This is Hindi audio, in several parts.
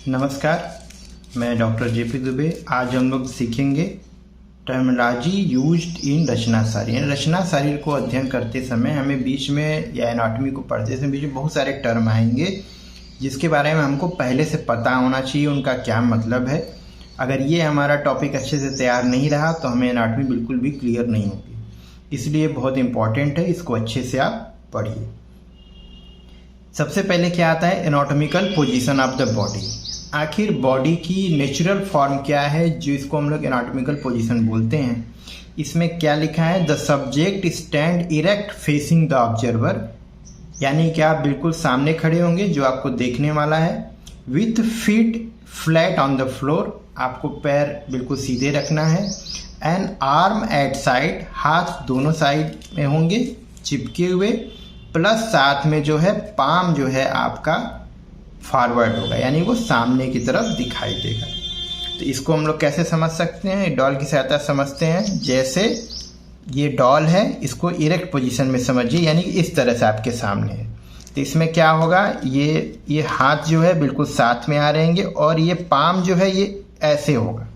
नमस्कार, मैं डॉक्टर जेपी दुबे। आज हम लोग सीखेंगे टर्मिनोलॉजी यूज्ड इन रचना शरीर। रचना शरीर को अध्ययन करते समय हमें बीच में या एनाटॉमी को पढ़ते समय बीच में बहुत सारे टर्म आएंगे जिसके बारे में हमको पहले से पता होना चाहिए उनका क्या मतलब है। अगर ये हमारा टॉपिक अच्छे से तैयार नहीं रहा तो हमें एनाटॉमी बिल्कुल भी क्लियर नहीं होगी, इसलिए बहुत इंपॉर्टेंट है, इसको अच्छे से आप पढ़िए। सबसे पहले क्या आता है? Anatomical position of the body. आखिर बॉडी की नेचुरल फॉर्म क्या है जो इसको हम लोग एनाटॉमिकल पोजीशन बोलते हैं। इसमें क्या लिखा है? The subject stand erect facing the observer, यानी कि आप बिल्कुल सामने खड़े होंगे जो आपको देखने वाला है। With feet flat on the floor, आपको पैर बिल्कुल सीधे रखना है। एंड आर्म एट साइड, हाथ दोनों साइड में होंगे चिपके हुए, प्लस साथ में जो है पाम जो है आपका फॉरवर्ड होगा, यानी वो सामने की तरफ दिखाई देगा। तो इसको हम लोग कैसे समझ सकते हैं? डॉल की सहायता समझते हैं। जैसे ये डॉल है, इसको इरेक्ट पोजीशन में समझिए, यानी कि इस तरह से आपके सामने है। तो इसमें क्या होगा? ये हाथ जो है बिल्कुल साथ में आ रहेंगे और ये पाम जो है ये ऐसे होगा,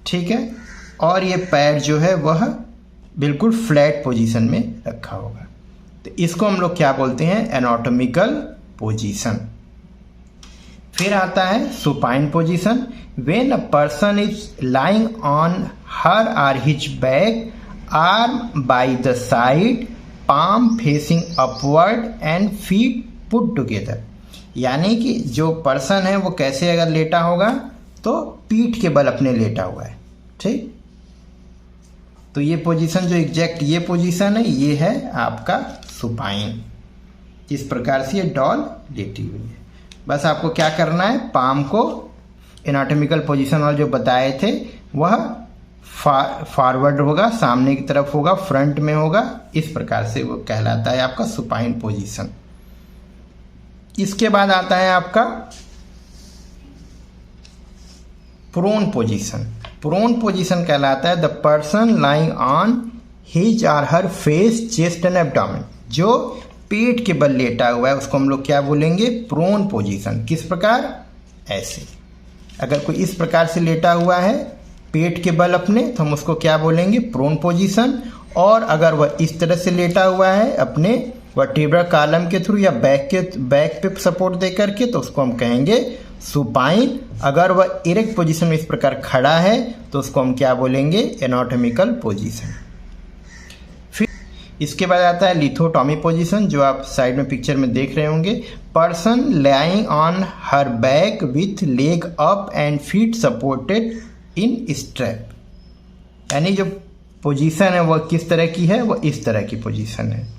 ठीक है। और ये पैर जो है वह बिल्कुल फ्लैट पोजीशन में रखा होगा। तो इसको हम लोग क्या बोलते हैं? Anatomical position. फिर आता है supine position. When a person is lying on her और his back, arm by the side, palm facing upward and feet put together, यानी कि जो पर्सन है वो कैसे अगर लेटा होगा तो पीठ के बल अपने लेटा हुआ है, ठीक। तो ये पोजीशन जो एग्जैक्ट ये पोजीशन है, ये है आपका सुपाइन। इस प्रकार से ये डॉल लेटी हुई है। बस आपको क्या करना है? पाम को एनाटॉमिकल पोजीशन वाले जो बताए थे वह फॉरवर्ड होगा, सामने की तरफ होगा, फ्रंट में होगा। इस प्रकार से वो कहलाता है आपका सुपाइन पोजीशन। इसके बाद आता है आपका प्रोन पोजीशन। प्रोन पोजीशन कहलाता है the person lying on his और हर फेस, चेस्ट एंड एब्डोमेन, जो पेट के बल लेटा हुआ है उसको हम लोग क्या बोलेंगे? Prone position. किस प्रकार? ऐसे। अगर कोई इस प्रकार से लेटा हुआ है पेट के बल अपने, तो हम उसको क्या बोलेंगे? Prone position. और अगर वह इस तरह से लेटा हुआ है अपने वर्टिब्रल कॉलम के थ्रू या बैक पे सपोर्ट दे करके, तो उसको हम कहेंगे सुपाइन। अगर वह इरेक्ट पोजीशन में इस प्रकार खड़ा है तो उसको हम क्या बोलेंगे? Anatomical position. इसके बाद आता है लिथोटॉमी पोजीशन, जो आप साइड में पिक्चर में देख रहे होंगे। Person lying on her back with leg up and feet supported in strap, यानी जो पोजीशन है वह किस तरह की है? वह इस तरह की पोजीशन है।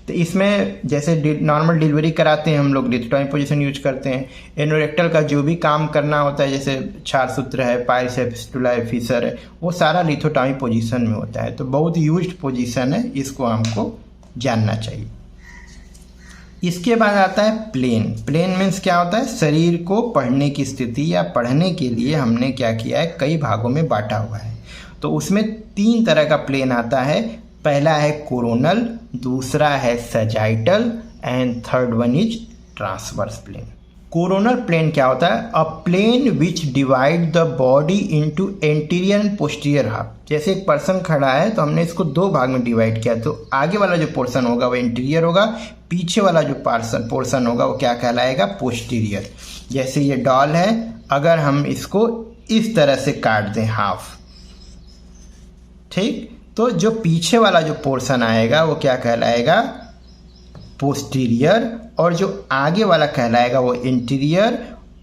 तो इसमें जैसे नॉर्मल डिलीवरी कराते हैं हम लोग लिथोटॉमी पोजीशन यूज करते हैं। एनोरेक्टल का जो भी काम करना होता है, जैसे क्षार सूत्र है, पाइल्स है, फिस्टुला है, फिशर है, वो सारा लिथोटॉमी पोजीशन में होता है। तो बहुत यूज्ड पोजीशन है, इसको हमको जानना चाहिए। इसके बाद आता है प्लेन। प्लेन मीन्स क्या होता है? शरीर को पढ़ने की स्थिति या पढ़ने के लिए हमने क्या किया है? कई भागों में बांटा हुआ है। तो उसमें 3 तरह का प्लेन आता है। पहला है कोरोनल, दूसरा है sagittal and third one is transverse plane. Coronal plane क्या होता है? A plane which divide the body into anterior and posterior half. जैसे एक पर्सन खड़ा है तो हमने इसको 2 भाग में डिवाइड किया, तो आगे वाला जो पोर्शन होगा वो एंटीरियर होगा, पीछे वाला जो पोर्शन होगा वो क्या कहलाएगा? पोस्टीरियर। जैसे ये डॉल है, अगर हम इसको इस तरह से काट दें हाफ, ठीक, तो जो पीछे वाला जो पोर्शन आएगा वो क्या कहलाएगा? पोस्टीरियर। और जो आगे वाला कहलाएगा वो इंटीरियर।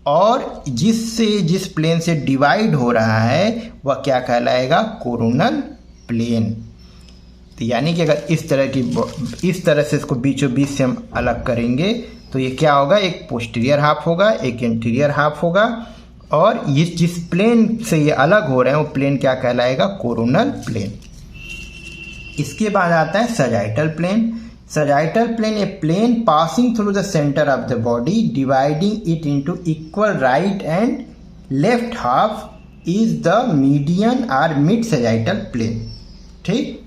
और जिस प्लेन से डिवाइड हो रहा है वह क्या कहलाएगा? Coronal plane. तो यानी कि अगर इस तरह से इसको बीचों बीच से हम अलग करेंगे तो ये क्या होगा? एक पोस्टीरियर हाफ होगा, एक इंटीरियर हाफ होगा। और जिस प्लेन से ये अलग हो रहे हैं वो प्लेन क्या कहलाएगा? Coronal plane. इसके बाद आता है sagittal plane. Sagittal plane a plane passing through the centre of the body, dividing it into equal right and left half is the median और मिड सजाइटल प्लेन, ठीक।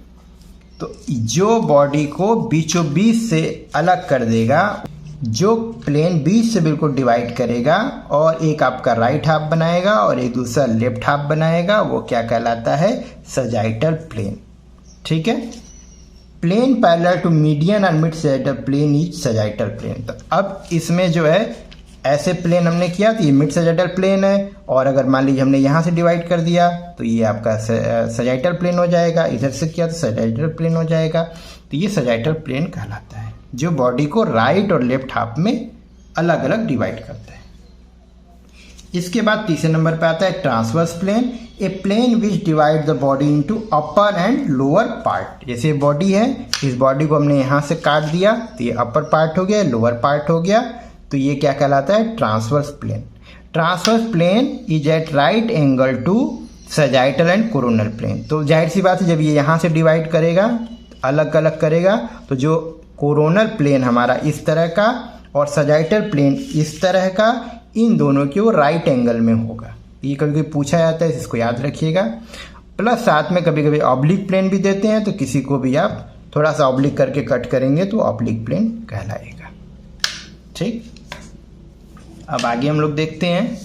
तो जो बॉडी को बीचों बीच से अलग कर देगा जो प्लेन बीच से बिल्कुल डिवाइड करेगा और एक आपका राइट हाफ बनाएगा और एक दूसरा लेफ्ट हाफ बनाएगा, वो क्या कहलाता है? Sagittal plane. ठीक है, प्लेन पैरेलल टू मीडियन और mid sagittal plane is sagittal plane. तो अब इसमें जो है ऐसे प्लेन हमने किया तो ये मिड सजाइटल प्लेन है, और अगर मान लीजिए हमने यहाँ से डिवाइड कर दिया तो ये आपका सजाइटल प्लेन हो जाएगा, इधर से किया तो सजाइटल प्लेन हो जाएगा। तो ये सजाइटल प्लेन कहलाता है, जो बॉडी को राइट और लेफ्ट हाफ में अलग अलग डिवाइड करता है। इसके बाद तीसरे नंबर पे आता है transverse plane, a plane which divide the body into upper and lower part. जैसे बॉडी है, इस बॉडी को हमने यहाँ से काट दिया तो ये अपर पार्ट हो गया, लोअर पार्ट हो गया, तो ये क्या कहलाता है? Transverse plane. Transverse plane is at right angle to sagittal and coronal plane. तो जाहिर सी बात है, जब ये यहाँ से डिवाइड करेगा, अलग अलग करेगा, तो जो कोरोनल प्लेन हमारा इस तरह का और सजाइटल प्लेन इस तरह का, इन दोनों की वो राइट एंगल में होगा। ये कभी कभी पूछा जाता है, इसको याद रखिएगा। प्लस साथ में कभी कभी ऑब्लिक प्लेन भी देते हैं, तो किसी को भी आप थोड़ा सा ऑब्लिक करके कट करेंगे तो ऑब्लिक प्लेन कहलाएगा। ठीक, अब आगे हम लोग देखते हैं।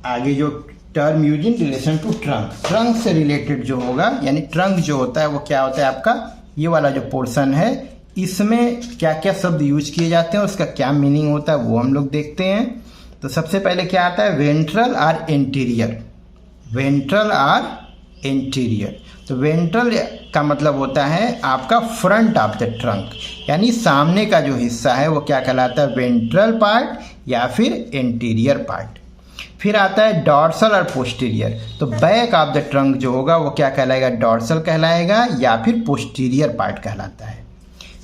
आगे जो term use in relation to trunk, trunk से रिलेटेड जो होगा, यानी ट्रंक जो होता है वो क्या होता है आपका? ये वाला जो पोर्शन है, इसमें क्या क्या शब्द यूज किए जाते हैं, उसका क्या मीनिंग होता है, वो हम लोग देखते हैं। तो सबसे पहले क्या आता है? वेंट्रल और एंटीरियर। वेंट्रल और एंटीरियर, तो वेंट्रल का मतलब होता है आपका फ्रंट ऑफ द ट्रंक, यानी सामने का जो हिस्सा है वो क्या कहलाता है? वेंट्रल पार्ट या फिर एंटीरियर पार्ट। फिर आता है डॉर्सल और पोस्टीरियर, तो बैक ऑफ द ट्रंक जो होगा वो क्या कहलाएगा? डॉर्सल कहलाएगा या फिर पोस्टीरियर पार्ट कहलाता है।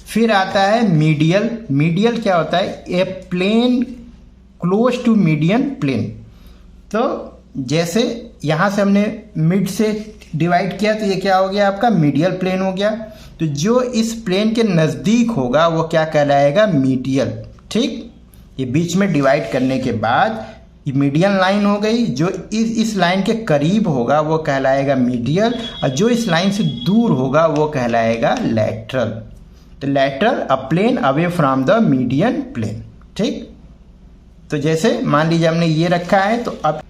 फिर आता है मीडियल। मीडियल क्या होता है? A plane close to median plane. तो जैसे यहाँ से हमने मिड से डिवाइड किया तो ये क्या हो गया? आपका मीडियल प्लेन हो गया। तो जो इस प्लेन के नज़दीक होगा वो क्या कहलाएगा? मीडियल। ठीक, ये बीच में डिवाइड करने के बाद ये मीडियन लाइन हो गई, जो इस लाइन के करीब होगा वो कहलाएगा मीडियल, और जो इस लाइन से दूर होगा वो कहलाएगा लैटरल। तो lateral a plane away from the median plane. ठीक, तो जैसे मान लीजिए हमने ये रखा है, तो अब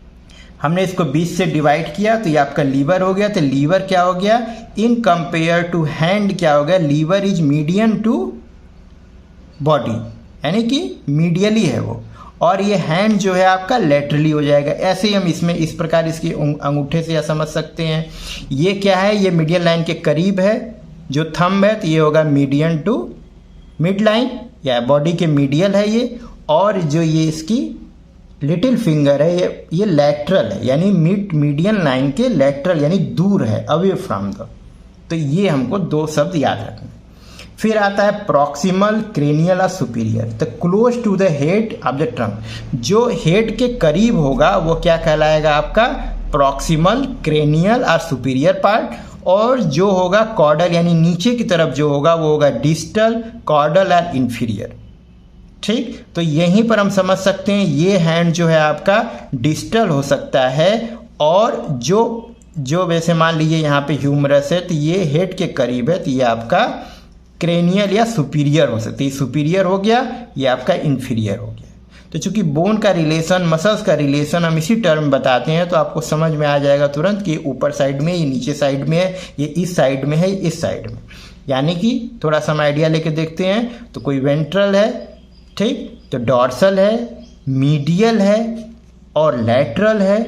हमने इसको बीच से डिवाइड किया तो ये आपका लीवर हो गया। तो लीवर क्या हो गया? इन कंपेयर टू हैंड क्या हो गया? Liver is median to body, यानी कि मीडियली है वो, और ये हैंड जो है आपका लेटरली हो जाएगा। ऐसे ही हम इसमें इस प्रकार इसकी अंगूठे से या समझ सकते हैं। ये क्या है? ये मीडियन लाइन के करीब है, जो थंब है तो ये होगा मीडियन टू मिड लाइन या बॉडी के मीडियल है ये, और जो ये इसकी लिटिल फिंगर है ये लैटरल है, यानी मीडियन लाइन के लैटरल, यानी दूर है, अवे फ्रॉम द। तो ये हमको दो शब्द याद रखना। फिर आता है प्रॉक्सिमल, क्रेनियल और सुपीरियर। तो close to the head of the trunk, जो हेड के करीब होगा वो क्या कहलाएगा? आपका प्रॉक्सिमल, क्रेनियल और सुपीरियर पार्ट। और जो होगा कॉर्डल, यानी नीचे की तरफ जो होगा वो होगा डिस्टल, कॉर्डल और इंफीरियर। ठीक, तो यहीं पर हम समझ सकते हैं ये हैंड जो है आपका डिस्टल हो सकता है, और जो वैसे मान लीजिए यहाँ पे ह्यूमरस है तो ये हेड के करीब है, तो ये आपका क्रेनियल या सुपीरियर हो सकती है। सुपीरियर हो गया, ये आपका इन्फीरियर हो गया। तो चूंकि बोन का रिलेशन, मसल्स का रिलेशन हम इसी टर्म बताते हैं, तो आपको समझ में आ जाएगा तुरंत कि ऊपर साइड में, ये नीचे साइड में है, ये इस साइड में है, इस साइड में। यानी कि थोड़ा सा हम आइडिया लेके देखते हैं, तो कोई वेंट्रल है, ठीक, तो डॉर्सल है, मीडियल है और लैटरल है,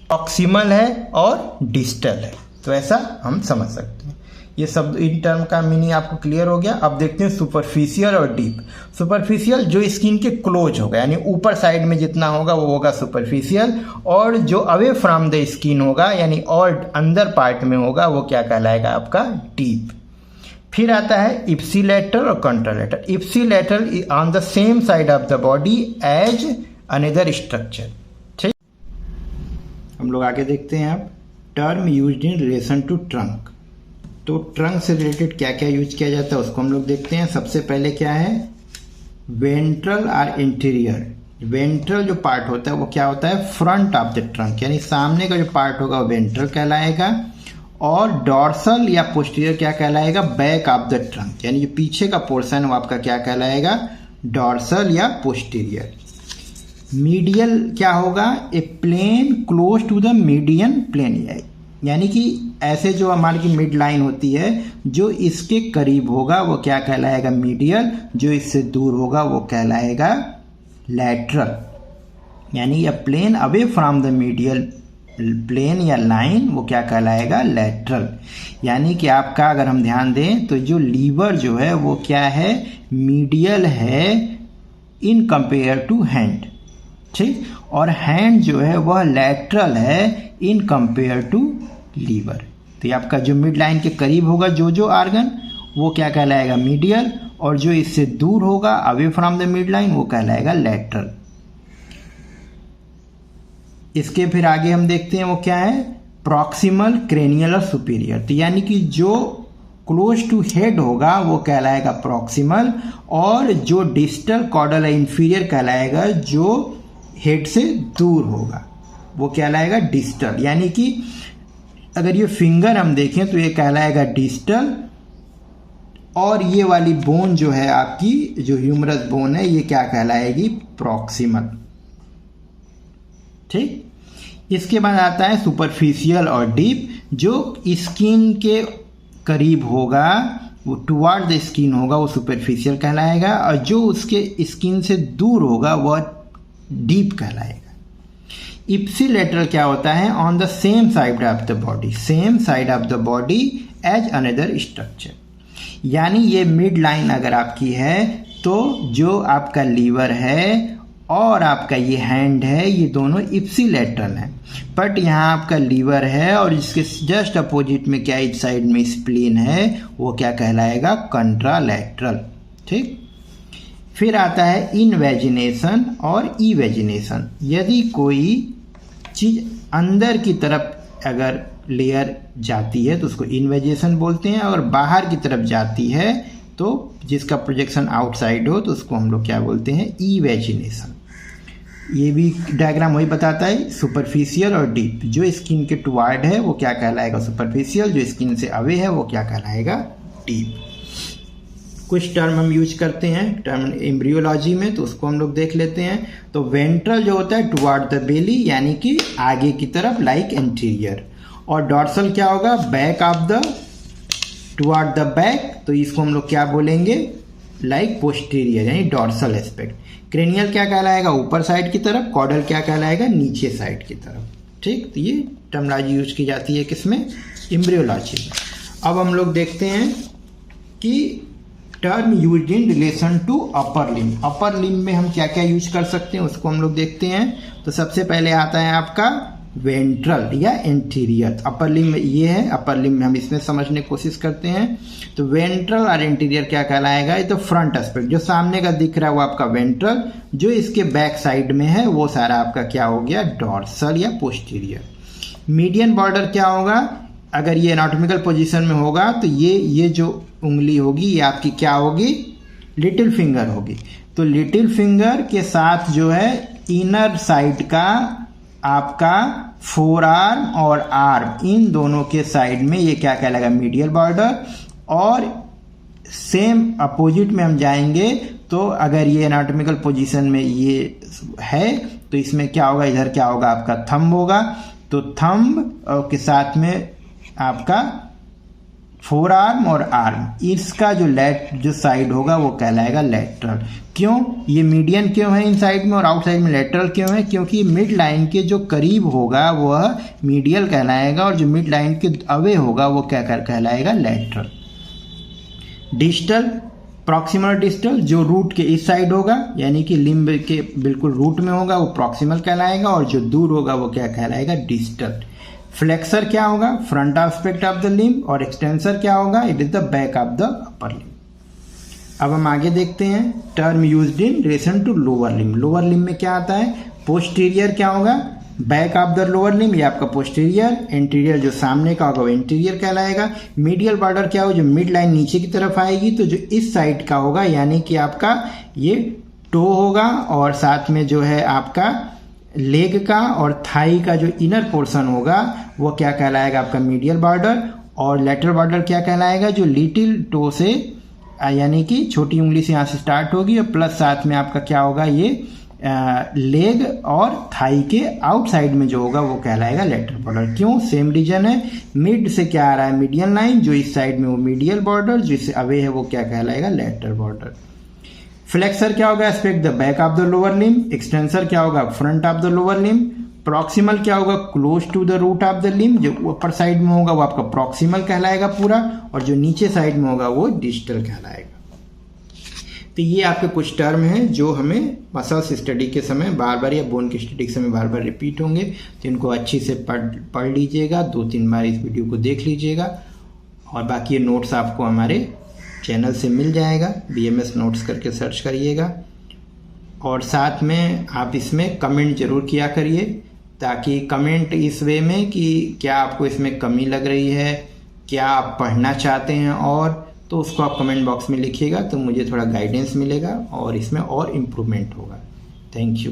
प्रॉक्सिमल है और डिस्टल है। तो ऐसा हम समझ सकते हैं। ये सब इन टर्म का मीनिंग आपको क्लियर हो गया। अब देखते हैं सुपरफिशियल और डीप। सुपरफिशियल जो स्किन के क्लोज होगा, यानी ऊपर साइड में जितना होगा वो होगा सुपरफिशियल, और जो अवे फ्रॉम द स्किन होगा, यानी और अंदर पार्ट में होगा, वो क्या कहलाएगा? आपका डीप। फिर आता है इप्सिलेटरल और contralateral. Ipsilateral is on the same side of the body as another structure. ठीक, हम लोग आगे देखते हैं अब term used in relation to trunk. तो ट्रंक से रिलेटेड क्या क्या यूज किया जाता है उसको हम लोग देखते हैं। सबसे पहले क्या है? वेंट्रल और इंटीरियर। वेंट्रल जो पार्ट होता है वो क्या होता है? फ्रंट ऑफ द ट्रंक, यानी सामने का जो पार्ट होगा वो वेंट्रल कहलाएगा, और डॉर्सल या पोस्टीरियर क्या कहलाएगा, बैक ऑफ द ट्रंक, यानी जो पीछे का पोर्शन है वो आपका क्या कहलाएगा, डॉर्सल या पोस्टीरियर। मीडियल क्या होगा, a plane close to the median plane, यानी कि ऐसे जो हमारी की मिड लाइन होती है जो इसके करीब होगा वो क्या कहलाएगा, मीडियल, जो इससे दूर होगा वो कहलाएगा लैटरल। यानी a plane away from the medial plane या लाइन वो क्या कहलाएगा, लैटरल। यानी कि आपका अगर हम ध्यान दें तो जो लीवर जो है वो क्या है, मीडियल है इन कंपेयर टू हैंड, ठीक, और हैंड जो है वह लैटरल है इन कंपेयर टू लीवर। तो ये आपका जो मिड लाइन के करीब होगा जो आर्गन वो क्या कहलाएगा, मीडियल, और जो इससे दूर होगा away from the mid line वो कहलाएगा लैटरल। इसके फिर आगे हम देखते हैं वो क्या है, प्रॉक्सिमल, क्रेनियल और सुपीरियर। तो यानी कि जो क्लोज टू हेड होगा वो कहलाएगा प्रॉक्सिमल, और जो डिस्टल कॉर्डल है इंफीरियर कहलाएगा जो हेड से दूर होगा वो कहलाएगा डिस्टल। यानी कि अगर ये फिंगर हम देखें तो ये कहलाएगा डिस्टल, और ये वाली बोन जो है आपकी जो ह्यूमरस बोन है ये क्या कहलाएगी, प्रॉक्सिमल, ठीक। इसके बाद आता है सुपरफिशियल और डीप। जो स्किन के करीब होगा वो टुवार्ड द स्किन होगा वो सुपरफिशियल कहलाएगा, और जो उसके स्किन से दूर होगा वह डीप कहलाएगा। इप्सिलेटरल क्या होता है, on the same side of the body, same side of the body as another structure. यानी ये मिड लाइन अगर आपकी है तो जो आपका लीवर है और आपका ये हैंड है ये दोनों इप्सिलेटरल हैं, बट यहाँ आपका लीवर है और इसके जस्ट अपोजिट में क्या इस साइड में स्प्लीन है वो क्या कहलाएगा, कंट्रालैटरल, ठीक। फिर आता है इनवेजिनेशन और इवेजिनेशन। यदि कोई चीज अंदर की तरफ अगर लेयर जाती है तो उसको इनवेजिनेशन बोलते हैं, और बाहर की तरफ जाती है तो जिसका प्रोजेक्शन आउटसाइड हो तो उसको हम लोग क्या बोलते हैं, इवेजिनेशन। ये भी डायग्राम वही बताता है, सुपरफिशियल और डीप। जो स्किन के टुवार्ड है वो क्या कहलाएगा, सुपरफिशियल, जो स्किन से अवे है वो क्या कहलाएगा, डीप। कुछ टर्म हम यूज करते हैं टर्म एम्ब्रियोलॉजी में, तो उसको हम लोग देख लेते हैं। तो वेंट्रल जो होता है टुवार्ड द बेली, यानी कि आगे की तरफ, लाइक एंटीरियर, और डॉर्सल क्या होगा, back of the, toward the back, तो इसको हम लोग क्या बोलेंगे, लाइक पोस्टीरियर, यानी डॉर्सल एस्पेक्ट। क्रेनियल क्या कहलाएगा, ऊपर साइड की तरफ, कॉर्डल क्या कहलाएगा, नीचे साइड की तरफ, ठीक। तो ये टर्मोलॉजी यूज की जाती है किसमें, एम्ब्रियोलॉजी में। अब हम लोग देखते हैं कि term use in relation to upper limb. Upper limb में हम क्या क्या यूज कर सकते हैं उसको हम लोग देखते हैं। तो सबसे पहले आता है आपका वेंट्रल या एंटीरियर। अपर लिम्ब ये है, अपर लिम्ब में हम इसमें समझने की कोशिश करते हैं। तो वेंट्रल और एंटीरियर क्या कहलाएगा, ये तो फ्रंट एस्पेक्ट, जो सामने का दिख रहा है वो आपका वेंट्रल, जो इसके बैक साइड में है वो सारा आपका क्या हो गया, डॉर्सल या पोस्टीरियर। मीडियन बॉर्डर क्या होगा, अगर ये एनाटॉमिकल पोजीशन में होगा तो ये जो उंगली होगी ये आपकी क्या होगी, लिटिल फिंगर होगी। तो लिटिल फिंगर के साथ जो है इनर साइड का आपका फोर आर्म और आर्म, इन दोनों के साइड में ये क्या कहलाएगा, मीडियल बॉर्डर। और सेम अपोजिट में हम जाएंगे तो अगर ये एनाटॉमिकल पोजीशन में ये है तो इसमें क्या होगा, इधर क्या होगा आपका थंब होगा। तो थंब के साथ में आपका फोर आर्म और आर्म, इसका जो साइड होगा वो कहलाएगा लैटरल। क्यों, ये मीडियन क्यों है इन साइड में और आउट साइड में लैटरल क्यों है, क्योंकि मिड लाइन के जो करीब होगा वह मीडियल कहलाएगा और जो मिड लाइन के अवे होगा वो क्या कहलाएगा, लैटरल। डिस्टल, प्रॉक्सिमल डिस्टल, जो रूट के इस साइड होगा यानी कि लिम्ब के बिल्कुल रूट में होगा वो प्रॉक्सिमल कहलाएगा, और जो दूर होगा वो क्या कहलाएगा, डिस्टल। फ्लेक्सर क्या होगा, front aspect of the limb, और एक्सटेंसर क्या होगा, it is the back of the upper limb. अब हम आगे देखते हैं term used in relation to lower limb. Lower limb में क्या आता है, पोस्टीरियर क्या होगा, back of the lower limb, ये आपका पोस्टीरियर। एंटीरियर जो सामने का होगा वो इंटीरियर कहलाएगा। मीडियल बॉर्डर क्या होगा, जो मिड लाइन नीचे की तरफ आएगी तो जो इस साइड का होगा यानी कि आपका ये टो होगा, और साथ में जो है आपका लेग का और थाई का जो इनर पोर्शन होगा वो क्या कहलाएगा आपका मीडियल बॉर्डर, और लेटरल बॉर्डर क्या कहलाएगा जो लिटिल टो से यानी कि छोटी उंगली से यहाँ से स्टार्ट होगी और प्लस साथ में आपका क्या होगा ये लेग और थाई के आउटसाइड में जो होगा वो कहलाएगा लेटरल बॉर्डर। क्यों? सेम रीजन है, मिड से क्या आ रहा है मीडियल लाइन, जो इस साइड में वो मीडियल बॉर्डर, जो इससे अवे है वो क्या कहलाएगा लेटरल बॉर्डर। फ्लेक्सर क्या होगा? Aspect the back of the lower limb. Extensor क्या होगा? Front of the lower limb. Proximal क्या होगा? Close to the root of the limb. जो ऊपर साइड में होगा वो आपका प्रॉक्सिमल कहलाएगा पूरा, और जो नीचे साइड में होगा वो डिस्टल कहलाएगा। तो ये आपके कुछ टर्म हैं जो हमें मसल्स स्टडी के समय बार बार या बोन की स्टडी के समय बार बार रिपीट होंगे, तो इनको अच्छी से पढ़ लीजिएगा, 2-3 बार इस वीडियो को देख लीजिएगा, और बाकी ये नोट्स आपको हमारे चैनल से मिल जाएगा, BMS नोट्स करके सर्च करिएगा। और साथ में आप इसमें कमेंट जरूर किया करिए, ताकि कमेंट इस वे में कि क्या आपको इसमें कमी लग रही है, क्या आप पढ़ना चाहते हैं, और तो उसको आप कमेंट बॉक्स में लिखिएगा, तो मुझे थोड़ा गाइडेंस मिलेगा और इसमें और इम्प्रूवमेंट होगा। Thank you.